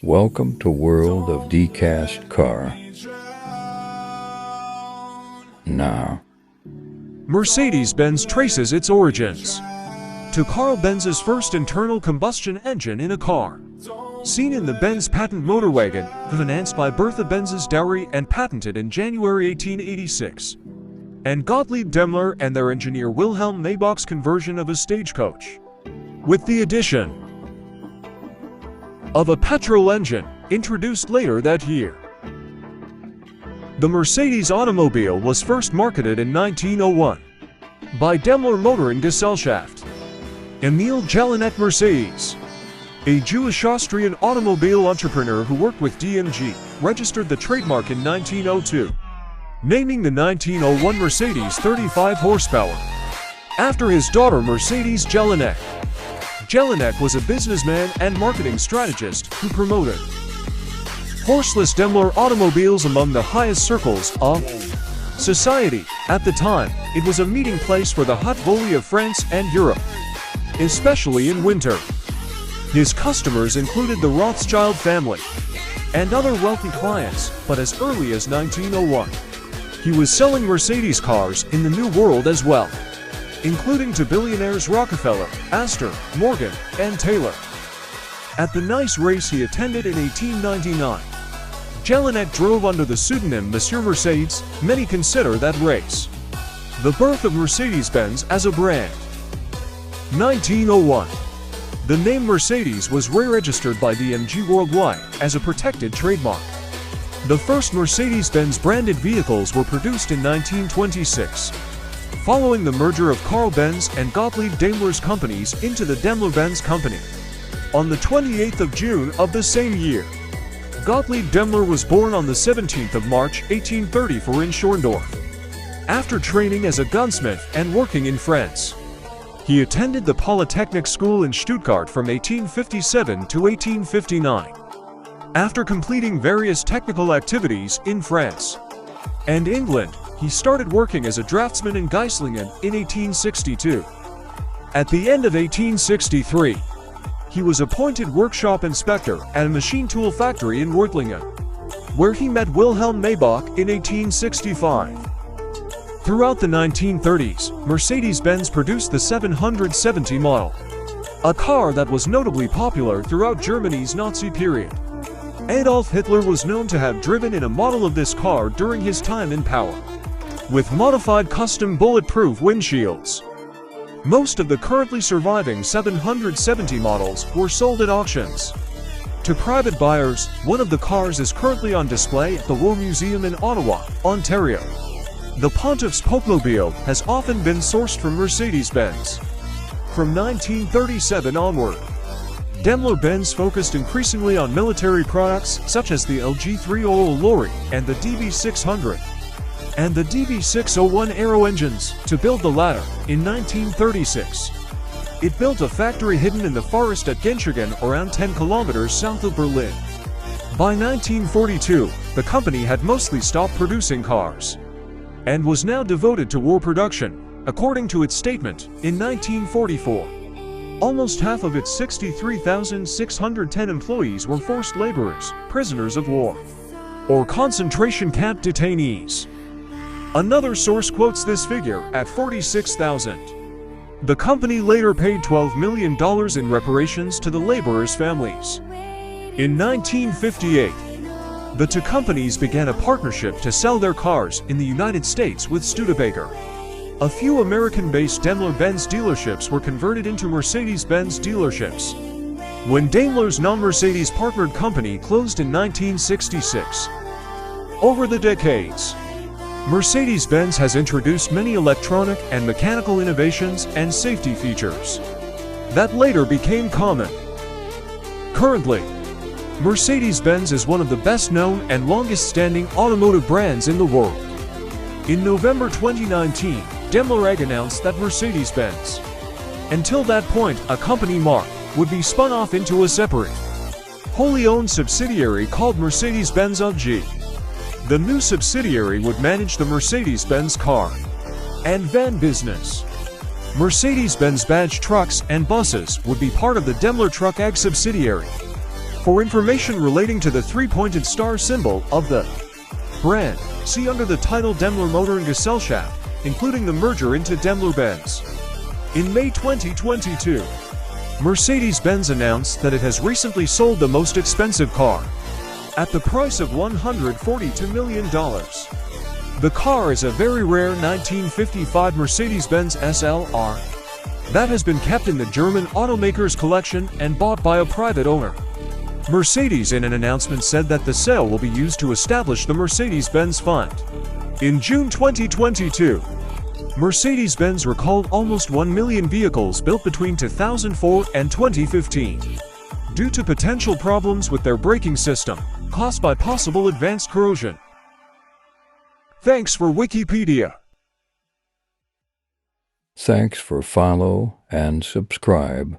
Welcome to World of Diecast Car. Now, Mercedes Benz traces its origins to Karl Benz's first internal combustion engine in a car, seen in the Benz Patent Motorwagen, financed by Bertha Benz's dowry and patented in January 1886, and Gottlieb Daimler and their engineer Wilhelm Maybach's conversion of a stagecoach, with the addition of a petrol engine, introduced later that year. The Mercedes automobile was first marketed in 1901 by Daimler Motoren Gesellschaft. Emil Jellinek-Mercedes, a Jewish-Austrian automobile entrepreneur who worked with DMG, registered the trademark in 1902, naming the 1901 Mercedes 35 horsepower after his daughter Mercedes Jellinek. Jellinek was a businessman and marketing strategist who promoted horseless Daimler automobiles among the highest circles of society. At the time, it was a meeting place for the haute volée of France and Europe, especially in winter. His customers included the Rothschild family and other wealthy clients, but as early as 1901, he was selling Mercedes cars in the New World as well, including to billionaires Rockefeller, Astor, Morgan, and Taylor. At the nice race he attended in 1899, Jellinek drove under the pseudonym Monsieur Mercedes. Many consider that race the birth of Mercedes Benz as a brand. 1901. The name Mercedes was re-registered by DMG worldwide as a protected trademark. The first Mercedes-Benz branded vehicles were produced in 1926, following the merger of Karl Benz and Gottlieb Daimler's companies into the Daimler Benz Company. On the 28th of June of the same year, Gottlieb Daimler was born on the 17th of March 1834 in Schorndorf. After training as a gunsmith and working in France, he attended the Polytechnic School in Stuttgart from 1857 to 1859. After completing various technical activities in France and England, he started working as a draftsman in Geislingen in 1862. At the end of 1863, he was appointed workshop inspector at a machine tool factory in Reutlingen, where he met Wilhelm Maybach in 1865. Throughout the 1930s, Mercedes-Benz produced the 770 model, a car that was notably popular throughout Germany's Nazi period. Adolf Hitler was known to have driven in a model of this car during his time in power, with modified custom bulletproof windshields. Most of the currently surviving 770 models were sold at auctions to private buyers. One of the cars is currently on display at the War Museum in Ottawa, Ontario. The Pontiff's Popemobile has often been sourced from Mercedes-Benz. From 1937 onward, Daimler-Benz focused increasingly on military products such as the LG300 lorry and the DB600 and the DB601 aero engines. To build the latter, in 1936, it built a factory hidden in the forest at Genschagen, around 10 kilometers south of Berlin. By 1942, the company had mostly stopped producing cars and was now devoted to war production. According to its statement, in 1944, almost half of its 63,610 employees were forced laborers, prisoners of war, or concentration camp detainees. Another source quotes this figure at 46,000. The company later paid $12 million in reparations to the laborers' families. In 1958, the two companies began a partnership to sell their cars in the United States with Studebaker. A few American-based Daimler-Benz dealerships were converted into Mercedes-Benz dealerships when Daimler's non-Mercedes partnered company closed in 1966. Over the decades, Mercedes-Benz has introduced many electronic and mechanical innovations and safety features that later became common. Currently, Mercedes-Benz is one of the best-known and longest-standing automotive brands in the world. In November 2019, Daimler AG announced that Mercedes-Benz, until that point a company mark, would be spun off into a separate, wholly owned subsidiary called Mercedes-Benz AG. The new subsidiary would manage the Mercedes-Benz car and van business. Mercedes-Benz badge trucks and buses would be part of the Daimler Truck AG subsidiary. For information relating to the three-pointed star symbol of the brand, see under the title Daimler Motoren Gesellschaft, including the merger into Daimler Benz. In May 2022, Mercedes Benz announced that it has recently sold the most expensive car, at the price of $142 million. The car is a very rare 1955 Mercedes-Benz SLR that has been kept in the German automaker's collection and bought by a private owner. Mercedes in an announcement said that the sale will be used to establish the Mercedes-Benz Fund. In June 2022, Mercedes-Benz recalled almost 1 million vehicles built between 2004 and 2015 due to potential problems with their braking system caused by possible advanced corrosion. Thanks for Wikipedia. Thanks for follow and subscribe.